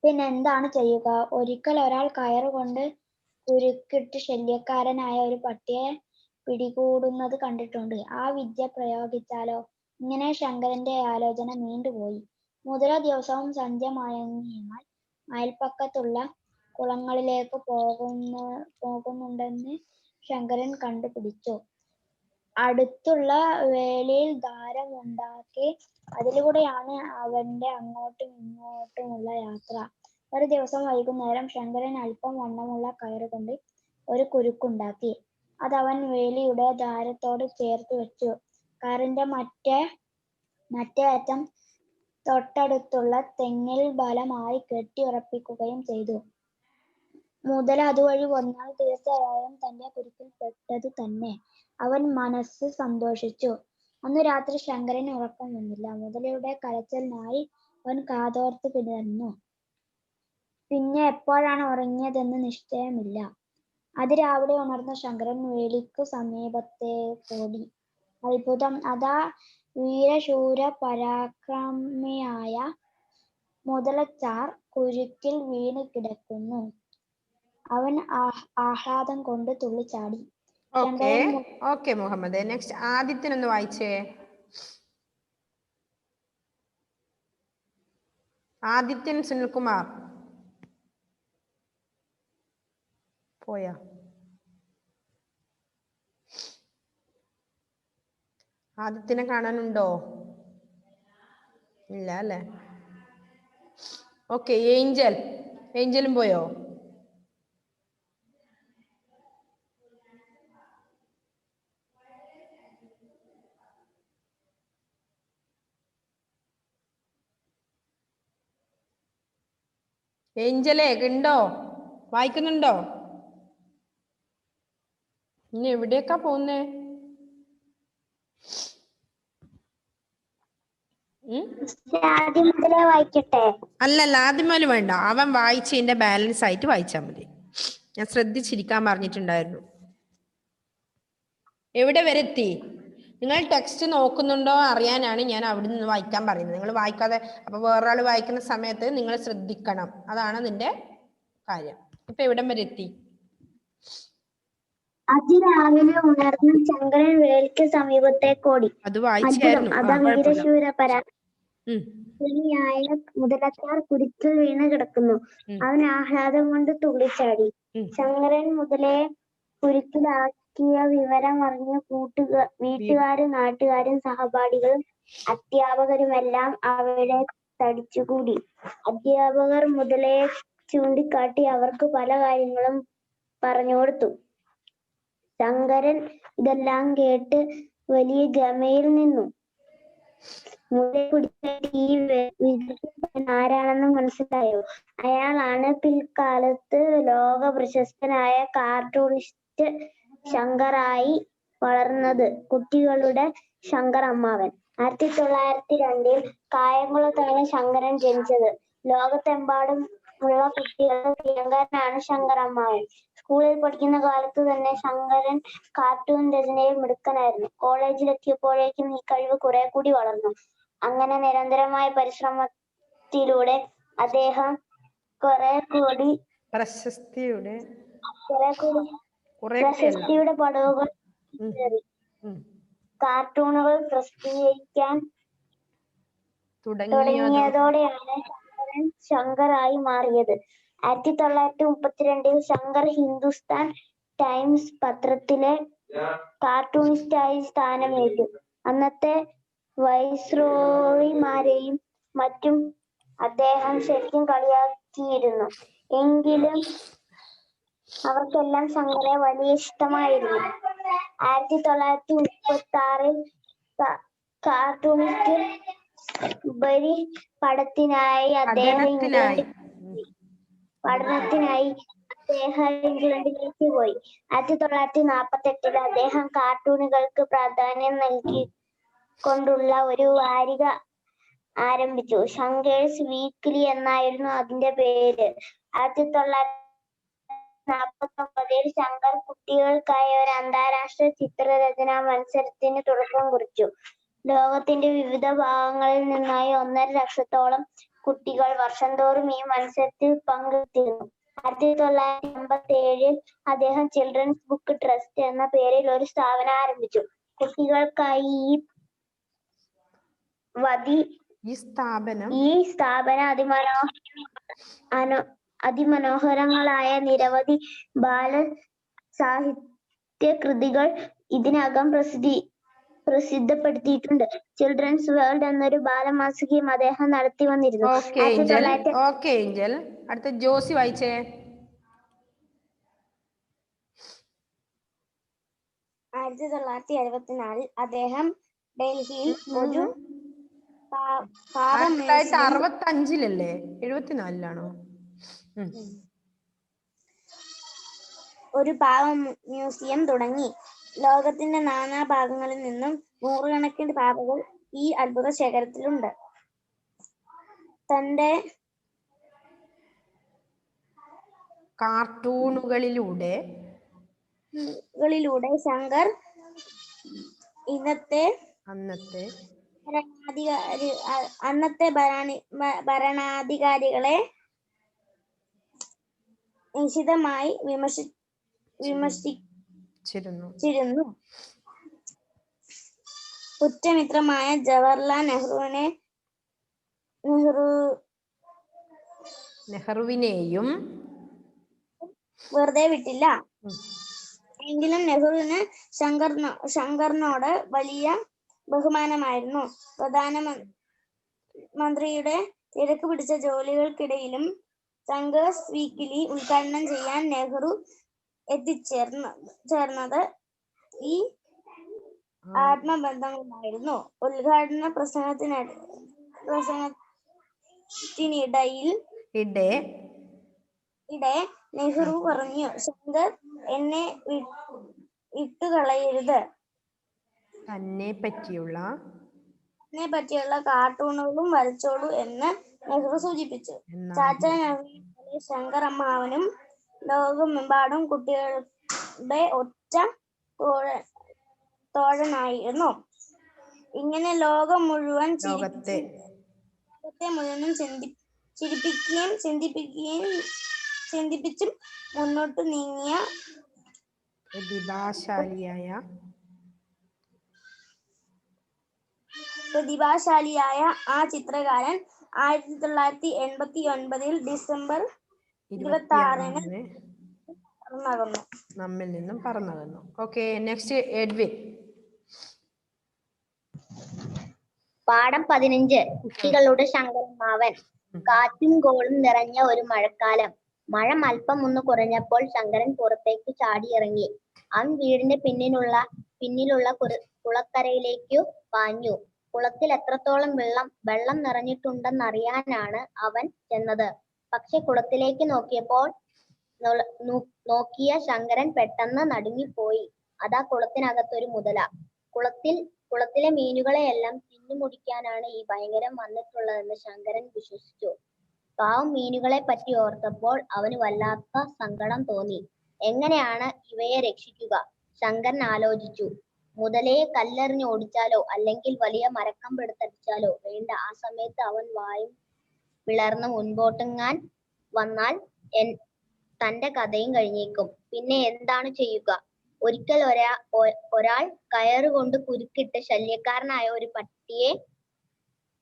പിന്നെ എന്താണ് ചെയ്യുക? ഒരിക്കൽ ഒരാൾ കയറുകൊണ്ട് കുരുക്കിട്ട് ശല്യക്കാരനായ ഒരു പട്ടിയെ പിടികൂടുന്നത് കണ്ടിട്ടുണ്ട്. ആ വിദ്യ പ്രയോഗിച്ചാലോ? ഇങ്ങനെ ശങ്കരന്റെ ആലോചന നീണ്ടുപോയി. മുതല ദിവസവും സന്ധ്യ മയങ്ങിയാൽ അയൽപ്പക്കത്തുള്ള കുളങ്ങളിലേക്ക് പോകുന്നുണ്ടെന്ന് ശങ്കരൻ കണ്ടുപിടിച്ചു. അടുത്തുള്ള വേലിയിൽ ദ്വാരം ഉണ്ടാക്കി അതിലൂടെയാണ് അവന്റെ അങ്ങോട്ടും ഇങ്ങോട്ടുമുള്ള യാത്ര. ഒരു ദിവസം വൈകുന്നേരം ശങ്കരൻ അല്പം വണ്ണമുള്ള കയറുകൊണ്ട് ഒരു കുരുക്കുണ്ടാക്കി. അതവൻ വേലിയുടെ ദ്വാരത്തോട് ചേർത്ത് വെച്ചു. കയറിന്റെ മറ്റേ അറ്റം തൊട്ടടുത്തുള്ള തെങ്ങിൽ ബലമായി കെട്ടിയുറപ്പിക്കുകയും ചെയ്തു. മുതല അതുവഴി വന്നാൽ തീർച്ചയായും തന്റെ കുരുക്കിൽ പെട്ടതു തന്നെ. അവൻ മനസ്സ് സന്തോഷിച്ചു. അന്ന് രാത്രി ശങ്കരന് ഉറക്കം വന്നില്ല. മുതലയുടെ കരച്ചിലിനായി അവൻ കാതോർത്ത് കിടന്നു. പിന്നെ എപ്പോഴാണ് ഉറങ്ങിയതെന്ന് നിശ്ചയമില്ല. അതിരാവിലെ ഉണർന്ന ശങ്കരൻ വേലിക്കു സമീപത്തേക്കോടി. അത്ഭുതം! അതാ വീരശൂര പരാക്രമിയായ മുതലച്ചാർ കുരുക്കിൽ വീണ് കിടക്കുന്നു. അവൻ ആഹ്ലാദം കൊണ്ട് തുള്ളിച്ചാടി. ഓക്കെ മുഹമ്മദ്, നെക്സ്റ്റ് ആദിത്യനൊന്ന് വായിച്ചേ. ആദിത്യൻ സുനിൽകുമാർ പോയാ? ആദിത്യനെ കാണാനുണ്ടോ? ഇല്ല അല്ലേ? ഓക്കെ, ഏഞ്ചലും പോയോ? ഏഞ്ചലേ ഉണ്ടോ? വായിക്കുന്നുണ്ടോ? ഇനി എവിടേക്കാ പോകുന്നേ? അല്ലല്ല, ആദ്യം മുതൽ വേണ്ട. അവൻ വായിച്ചതിന്റെ ബാലൻസ് ആയിട്ട് വായിച്ചാൽ മതി. ഞാൻ ശ്രദ്ധിച്ചിരിക്കാൻ പറഞ്ഞിട്ടുണ്ടായിരുന്നു. എവിടെ വരെ എത്തി? നിങ്ങൾ ടെക്സ്റ്റ് നോക്കുന്നുണ്ടോ അറിയാനാണ് ഞാൻ അവിടെ നിന്ന് വായിക്കാൻ പറയുന്നത്. നിങ്ങൾ വായിക്കാതെ അപ്പൊ വേറൊരാൾ വായിക്കുന്ന സമയത്ത് നിങ്ങൾ ശ്രദ്ധിക്കണം. അതാണ് നിന്റെ കാര്യം. ഇപ്പൊ എവിടം വരെ എത്തി? അതിരാവിലെ ഉണർന്ന ശങ്കരൻ വേലിക്ക് സമീപത്തേക്കോടി. അത് വായിച്ചായിരുന്നു. പരാക്രമിയായ മുതലച്ചാർ കുരുക്കിൽ വീണ് കിടക്കുന്നു. അവൻ ആഹ്ലാദം കൊണ്ട് തുള്ളിച്ചാടി. ശങ്കരൻ മുതലയെ കുരുക്കിലാക്കിയ വിവരം അറിഞ്ഞ വീട്ടുകാരും നാട്ടുകാരും സഹപാഠികളും അധ്യാപകരുമെല്ലാം അവിടെ തടിച്ചുകൂടി. അധ്യാപകർ മുതലയെ ചൂണ്ടിക്കാട്ടി അവർക്ക് പല കാര്യങ്ങളും പറഞ്ഞുകൊടുത്തു. ശങ്കരൻ ഇതെല്ലാം കേട്ട് വലിയ ഗമയിൽ നിന്നു. മുതലെ പിടിച്ച ഈ വിദഗ്ധൻ ആരാണെന്ന് മനസ്സിലായോ? അയാളാണ് പിൽക്കാലത്ത് ലോക പ്രശസ്തനായ കാർട്ടൂണിസ്റ്റ് ശങ്കറായി വളർന്നത്. കുട്ടികളുടെ ശങ്കർ അമ്മാവൻ. 1902 കായംകുളത്താണ് ശങ്കരൻ ജനിച്ചത്. ലോകത്തെമ്പാടും ഉള്ള കുട്ടികളുടെ പ്രിയങ്കരനാണ് ശങ്കർ അമ്മാവൻ. സ്കൂളിൽ പഠിക്കുന്ന കാലത്തു തന്നെ ശങ്കരൻ കാർട്ടൂൺ രചനയിൽ മിടുക്കനായിരുന്നു. കോളേജിലെത്തിയപ്പോഴേക്കും ഈ കഴിവ് കുറെ കൂടി വളർന്നു. അങ്ങനെ നിരന്തരമായ പരിശ്രമത്തിലൂടെ അദ്ദേഹം കുറെ കൂടി പ്രശസ്തിയുടെ പടവുകൾ കയറി. കാർട്ടൂണുകൾ പ്രസിദ്ധീകരിക്കാൻ തുടങ്ങിയതോടെയാണ് ശങ്കരൻ ശങ്കറായി മാറിയത്. 1932 ശങ്കർ ഹിന്ദുസ്ഥാൻ ടൈംസ് പത്രത്തിലെ കാർട്ടൂണിസ്റ്റായി സ്ഥാനമേറ്റു. അന്നത്തെ വൈസ്രോയിമാരെയും മറ്റും അദ്ദേഹം ശരിക്കും കളിയാക്കിയിരുന്നു. എങ്കിലും അവർക്കെല്ലാം ശങ്കരെ വലിയ ഇഷ്ടമായിരുന്നു. 1936 കാർട്ടൂണിസ്റ്റ് പഠനത്തിനായി അദ്ദേഹം ഇംഗ്ലണ്ടിലേക്ക് പോയി. 1948 അദ്ദേഹം കാർട്ടൂണുകൾക്ക് പ്രാധാന്യം നൽകിക്കൊണ്ടുള്ള ഒരു വാരിക ആരംഭിച്ചു. ശങ്കേഴ്സ് വീക്ക്ലി എന്നായിരുന്നു അതിന്റെ പേര്. 1949 ശങ്കർ കുട്ടികൾക്കായി ഒരു അന്താരാഷ്ട്ര ചിത്രരചനാ മത്സരത്തിന് തുടക്കം കുറിച്ചു. ലോകത്തിന്റെ വിവിധ ഭാഗങ്ങളിൽ നിന്നായി 1.5 ലക്ഷത്തോളം കുട്ടികൾ വർഷം തോറും ഈ മത്സരത്തിൽ പങ്കെടുത്തിരുന്നു. 1957 അദ്ദേഹം ചിൽഡ്രൻസ് ബുക്ക് ട്രസ്റ്റ് എന്ന പേരിൽ ഒരു സ്ഥാപനം ആരംഭിച്ചു. കുട്ടികൾക്കായി ഈ സ്ഥാപനം അതിമനോഹരങ്ങളായ നിരവധി ബാല സാഹിത്യ കൃതികൾ ഇതിനകം പ്രസിദ്ധപ്പെടുത്തിയിട്ടുണ്ട്. ചിൽഡ്രൻസ് വേൾഡ് എന്നൊരു ബാലമാസികയും അദ്ദേഹം നടത്തി വന്നിരുന്നു. അടുത്ത ജോസി വായിച്ചേ. 1974 അദ്ദേഹം ഡൽഹിയിൽ ഒരു 1965 74 ഒരു പാവ മ്യൂസിയം തുടങ്ങി. ലോകത്തിന്റെ നാനാ ഭാഗങ്ങളിൽ നിന്നും നൂറുകണക്കിന് പാവകൾ ഈ അത്ഭുത ശേഖരത്തിലുണ്ട്. തന്റെ കാർട്ടൂണുകളിലൂടെ ശങ്കർ അന്നത്തെ ഭരണാധികാരികളെ നിശിതമായി വിമർശിച്ചിരുന്നു. ഉറ്റമിത്രമായ ജവഹർലാൽ നെഹ്റുവിനെയും വെറുതെ വിട്ടില്ല. എങ്കിലും നെഹ്റുവിന് ശങ്കറിനോട് വലിയ ബഹുമാനമായിരുന്നു. പ്രധാനമന്ത്രിയുടെ തിരക്ക് പിടിച്ച ജോലികൾക്കിടയിലും ശങ്കേഴ്സ് വീക്കിലി ഉദ്ഘാടനം ചെയ്യാൻ നെഹ്റു എത്തിച്ചേർന്നത് ഈ ആത്മബന്ധങ്ങളായിരുന്നു. ഉദ്ഘാടന പ്രസംഗത്തിനിടെ നെഹ്റു പറഞ്ഞു, ശങ്കർ എന്നെ വിട്ടുകളയരുത്. തന്നെ പറ്റിയുള്ള കാർട്ടൂണുകളും വരച്ചോളൂ എന്ന് നെഹ്റു സൂചിപ്പിച്ചു. ചാച്ച നെഹ്റുവിനെ ശങ്കർ അമ്മാവനും ലോകമെമ്പാടും കുട്ടികളുടെ ഒറ്റ തോഴനായിരുന്നു. ഇങ്ങനെ ലോകത്തെ മുഴുവൻ ചിന്തിപ്പിച്ചും മുന്നോട്ട് നീങ്ങിയ പ്രതിഭാശാലിയായ ആ ചിത്രകാരൻ 1989 ഡിസംബർ 26 നമ്മിൽ നിന്നും പറന്നകന്നു. Okay, next Edwin. പാഠം 15. കുട്ടികളുടെ ശങ്കരമ്മാവൻ. കാറ്റും കോളും നിറഞ്ഞ ഒരു മഴക്കാലം. മഴ അല്പം ഒന്ന് കുറഞ്ഞപ്പോൾ ശങ്കരൻ പുറത്തേക്ക് ചാടിയിറങ്ങി. അവൻ വീടിന്റെ പിന്നിലുള്ള കുളക്കരയിലേക്കു പാഞ്ഞു. കുളത്തിൽ എത്രത്തോളം വെള്ളം നിറഞ്ഞിട്ടുണ്ടെന്നറിയാനാണ് അവൻ ചെന്നത്. പക്ഷെ കുളത്തിലേക്ക് നോക്കിയ ശങ്കരൻ പെട്ടെന്ന് നടുങ്ങിപ്പോയി. അതാ കുളത്തിനകത്തൊരു മുതല. കുളത്തിലെ മീനുകളെയെല്ലാം തിന്നുമുടിക്കാനാണ് ഈ ഭയങ്കരൻ വന്നിട്ടുള്ളതെന്ന് ശങ്കരൻ വിശ്വസിച്ചു. പാവം മീനുകളെ പറ്റി ഓർത്തപ്പോൾ അവന് വല്ലാത്ത സങ്കടം തോന്നി. എങ്ങനെയാണ് ഇവയെ രക്ഷിക്കുക? ശങ്കരൻ ആലോചിച്ചു. മുതലയെ കല്ലെറിഞ്ഞ് ഓടിച്ചാലോ, അല്ലെങ്കിൽ വലിയ മരക്കമ്പെടുത്തടിച്ചാലോ? വേണ്ട. ആ സമയത്ത് അവൻ വായും പിളർന്ന് മുൻപോട്ടെങ്ങാൻ വന്നാൽ തന്റെ കഥയും കഴിഞ്ഞേക്കും. പിന്നെ എന്താണ് ചെയ്യുക? ഒരിക്കൽ ഒരാൾ കയറുകൊണ്ട് കുരുക്കിട്ട് ശല്യക്കാരനായ ഒരു പട്ടിയെ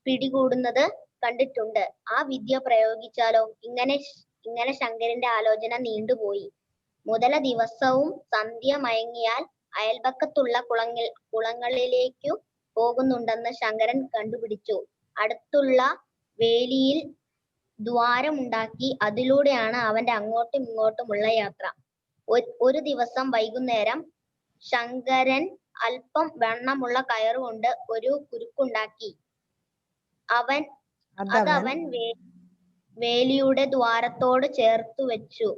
പിടികൂടുന്നത് കണ്ടിട്ടുണ്ട്. ആ വിദ്യ പ്രയോഗിച്ചാലോ? ഇങ്ങനെ ശങ്കരന്റെ ആലോചന നീണ്ടുപോയി. മുതല ദിവസവും സന്ധ്യ മയങ്ങിയാൽ അയൽപക്കത്തുള്ള കുളങ്ങളിലേക്കു പോകുന്നുണ്ടെന്ന് ശങ്കരൻ കണ്ടുപിടിച്ചു. അടുത്തുള്ള വേലിയിൽ ദ്വാരമുണ്ടാക്കി അതിലൂടെയാണ് അവന്റെ അങ്ങോട്ടും ഇങ്ങോട്ടുമുള്ള യാത്ര. ഒരു ദിവസം വൈകുന്നേരം ശങ്കരൻ അല്പം വണ്ണമുള്ള കയറുകൊണ്ട് ഒരു കുരുക്കുണ്ടാക്കി. അതവൻ വേലിയുടെ ദ്വാരത്തോട് ചേർത്തു വെച്ചു.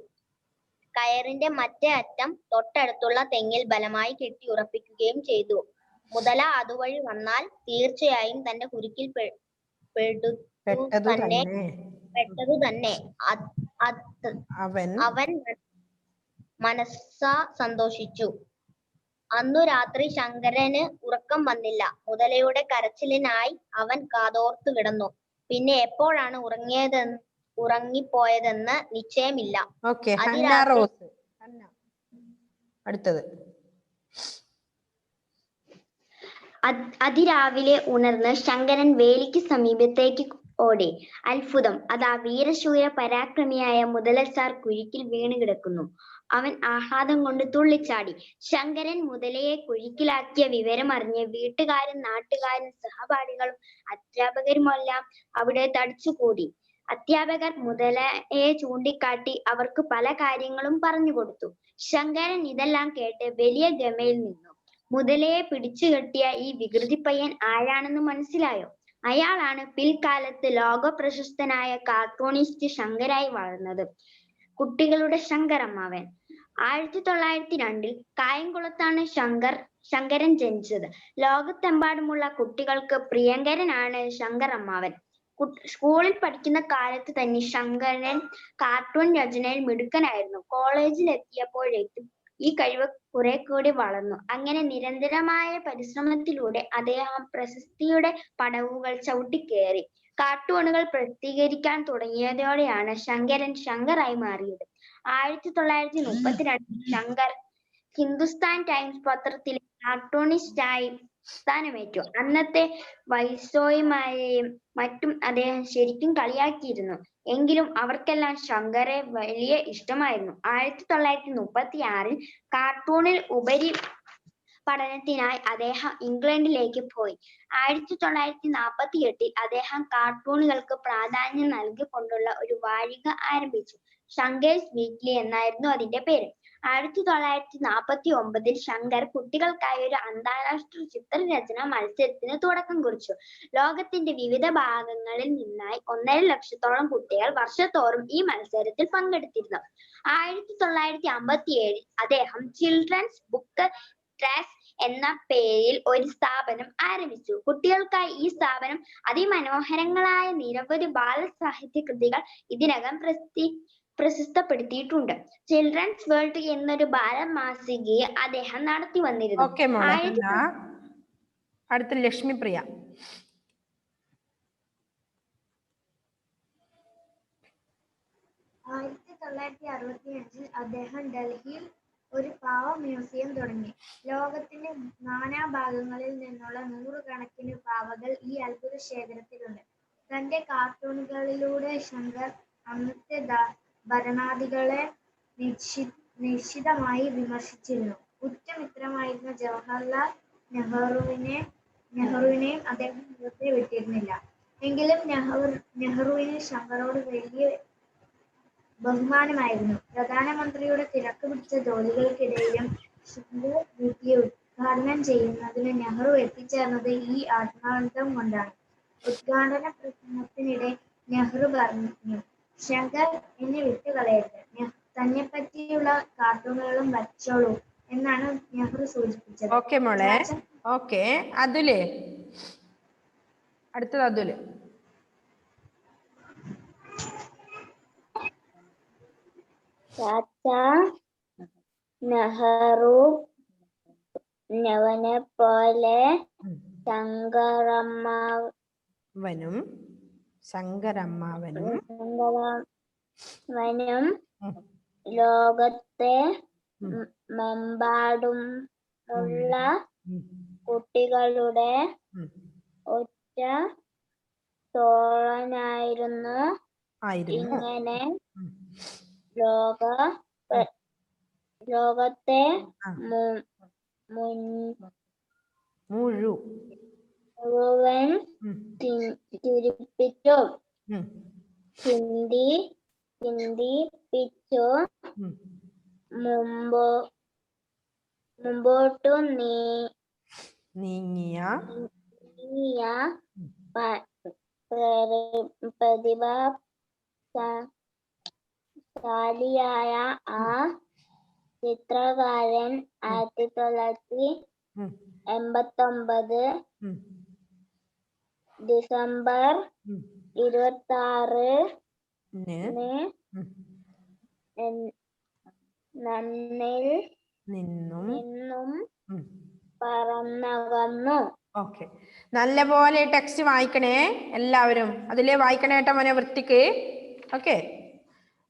കയറിന്റെ മറ്റേ അറ്റം തൊട്ടടുത്തുള്ള തെങ്ങിൽ ബലമായി കെട്ടി ഉറപ്പിക്കുകയും ചെയ്തു. മുതല അതുവഴി വന്നാൽ തീർച്ചയായും തന്റെ കുരുക്കിൽ പെട്ടതു തന്നെ. അവൻ മനസ്സാ സന്തോഷിച്ചു. അന്നു രാത്രി ശങ്കരന് ഉറക്കം വന്നില്ല. മുതലയുടെ കരച്ചിലിനായി അവൻ കാതോർത്തു കിടന്നു. പിന്നെ എപ്പോഴാണ് ഉറങ്ങിപ്പോയതെന്ന് നിശ്ചയമില്ല. അതിരാവിലെ ഉണർന്ന് ശങ്കരൻ വേലിക്ക് സമീപത്തേക്ക് ഓടി. അത്ഭുതം! അതാ വീരശൂര പരാക്രമിയായ മുതലസാർ കുഴിക്കിൽ വീണ് കിടക്കുന്നു. അവൻ ആഹ്ലാദം കൊണ്ട് തുള്ളിച്ചാടി. ശങ്കരൻ മുതലയെ കുഴിക്കിലാക്കിയ വിവരമറിഞ്ഞ് വീട്ടുകാരും നാട്ടുകാരും സഹപാഠികളും അധ്യാപകരുമെല്ലാം അവിടെ തടിച്ചുകൂടി. അധ്യാപകർ മുതലയെ ചൂണ്ടിക്കാട്ടി അവർക്ക് പല കാര്യങ്ങളും പറഞ്ഞു കൊടുത്തു. ശങ്കരൻ ഇതെല്ലാം കേട്ട് വലിയ ഗമയിൽ നിന്നു. മുതലയെ പിടിച്ചുകെട്ടിയ ഈ വികൃതി പയ്യൻ ആരാണെന്ന് മനസ്സിലായോ? അയാളാണ് പിൽക്കാലത്ത് ലോക പ്രശസ്തനായ കാർട്ടൂണിസ്റ്റ് ശങ്കരായി വളർന്നത്. കുട്ടികളുടെ ശങ്കരമ്മാവൻ. 1902 കായംകുളത്താണ് ശങ്കരൻ ജനിച്ചത്. ലോകത്തെമ്പാടുമുള്ള കുട്ടികൾക്ക് പ്രിയങ്കരനാണ് ശങ്കരമ്മാവൻ. സ്കൂളിൽ പഠിക്കുന്ന കാലത്ത് തന്നെ ശങ്കരൻ കാർട്ടൂൺ രചനയിൽ മിടുക്കനായിരുന്നു. കോളേജിൽ എത്തിയപ്പോഴേക്കും ഈ കഴിവ് കുറെ കൂടി വളർന്നു. അങ്ങനെ നിരന്തരമായ പരിശ്രമത്തിലൂടെ അദ്ദേഹം പ്രശസ്തിയുടെ പടവുകൾ ചവിട്ടിക്കയറി. കാർട്ടൂണുകൾ പ്രസിദ്ധീകരിക്കാൻ തുടങ്ങിയതോടെയാണ് ശങ്കരൻ ശങ്കറായി മാറിയത്. 1932 ശങ്കർ ഹിന്ദുസ്ഥാൻ ടൈംസ് പത്രത്തിലെ കാർട്ടൂണിസ്റ്റായി സ്ഥാനമേറ്റു. അന്നത്തെ വൈസ്രോയിമാരെയും മറ്റും അദ്ദേഹം ശരിക്കും കളിയാക്കിയിരുന്നു. എങ്കിലും അവർക്കെല്ലാം ശങ്കരെ വലിയ ഇഷ്ടമായിരുന്നു. 1936 കാർട്ടൂണിൽ ഉപരി പഠനത്തിനായി അദ്ദേഹം ഇംഗ്ലണ്ടിലേക്ക് പോയി. 1948 അദ്ദേഹം കാർട്ടൂണുകൾക്ക് പ്രാധാന്യം നൽകിക്കൊണ്ടുള്ള ഒരു വാരിക ആരംഭിച്ചു. ശങ്കേഴ്സ് വീക്ക്ലി എന്നായിരുന്നു അതിന്റെ പേര്. 1949 ശങ്കർ കുട്ടികൾക്കായി ഒരു അന്താരാഷ്ട്ര ചിത്രരചനാ മത്സരത്തിന് തുടക്കം കുറിച്ചു. ലോകത്തിന്റെ വിവിധ ഭാഗങ്ങളിൽ നിന്നായി 1.5 ലക്ഷത്തോളം കുട്ടികൾ വർഷത്തോറും ഈ മത്സരത്തിൽ പങ്കെടുത്തിരുന്നു. 1957 അദ്ദേഹം ചിൽഡ്രൻസ് ബുക്ക് ട്രസ്റ്റ് എന്ന പേരിൽ ഒരു സ്ഥാപനം ആരംഭിച്ചു. കുട്ടികൾക്കായി ഈ സ്ഥാപനം അതിമനോഹരങ്ങളായ നിരവധി ബാലസാഹിത്യ കൃതികൾ ഇതിനകം പ്രസിദ്ധപ്പെടുത്തിയിട്ടുണ്ട്. ചിൽഡ്രൻസ് വേൾഡ് എന്നൊരു ബാലമാസികയെ അദ്ദേഹം നടത്തി വന്നിരുന്നു. അടുത്ത ലക്ഷ്മിപ്രിയ. അദ്ദേഹം ഡൽഹിയിൽ ഒരു പാവ മ്യൂസിയം തുടങ്ങി. ലോകത്തിന്റെ നാനാഭാഗങ്ങളിൽ നിന്നുള്ള നൂറുകണക്കിന് പാവകൾ ഈ അത്ഭുത ശേഖരത്തിലുണ്ട്. തന്റെ കാർട്ടൂണുകളിലൂടെ ശങ്കർ അന്നത്തെ ഭരണാധികാരികളെ നിശിതമായി വിമർശിച്ചിരുന്നു. ഉറ്റമിത്രമായിരുന്ന ജവഹർലാൽ നെഹ്റുവിനെയും അദ്ദേഹം വെറുതെ വിട്ടിരുന്നില്ല. എങ്കിലും നെഹ്റുവിന് ശങ്കറോട് വലിയ ബഹുമാനമായിരുന്നു. പ്രധാനമന്ത്രിയുടെ തിരക്ക് പിടിച്ച ജോലികൾക്കിടയിലും ശങ്കർ വീട്ടിലെ ഉദ്ഘാടനം ചെയ്യുന്നതിന് നെഹ്റു എത്തിച്ചേർന്നത് ഈ ആത്മാർത്ഥം കൊണ്ടാണ്. ഉദ്ഘാടന പ്രസംഗത്തിനിടെ നെഹ്റു പറഞ്ഞു, ശങ്കർ എന്നെ വിട്ടുകളയരുത്, തന്നെപ്പറ്റിയുള്ള കാർട്ടൂണുകളും വരച്ചോളൂ എന്നാണ് നെഹ്റു സൂചിപ്പിച്ചത്. ഓക്കെ മോളെ, ഓക്കെ. അതുല്, അടുത്തത് അതുല്. ചാച്ച നെഹ്റുവിനെ പോലെ ശങ്കരമ്മാവനും ലോകത്തെ മെമ്പാടുമുള്ള കുട്ടികളുടെ ഒറ്റ തോഴനായിരുന്നു. ഇങ്ങനെ ലോകത്തെ മുഴുവൻ ചിരിപ്പിച്ചു, ചിന്തിപ്പിച്ചു, മുമ്പോട്ടു നീങ്ങിയ പ്രതിഭാശാലിയായ ആ ചിത്രകാരൻ 1989 ഡിസംബർ 26-ന് നമ്മിൽ നിന്നും പറന്നകന്നു. ഓക്കെ, നല്ലപോലെ ടെക്സ്റ്റ് വായിക്കണേ എല്ലാവരും. അതിലെ വായിക്കണേ കേട്ടോ മോനെ, വൃത്തിക്ക്. ഓക്കെ,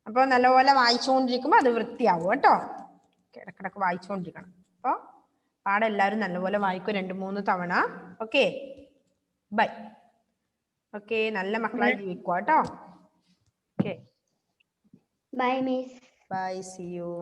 അപ്പോൾ നല്ലപോലെ വായിച്ചുകൊണ്ടിരിക്കുമ്പോൾ അത് വൃത്തിയാവും കേട്ടോ. ഇടക്കിടക്ക് വായിച്ചുകൊണ്ടിരിക്കണം. അപ്പോൾ പാഠം എല്ലാവരും നല്ലപോലെ വായിക്കും 2-3 തവണ. Okay, by. ഓക്കെ, നല്ല മക്കളായി ജീവിക്കുക കേട്ടോ. Okay, bye miss. Bye, see U.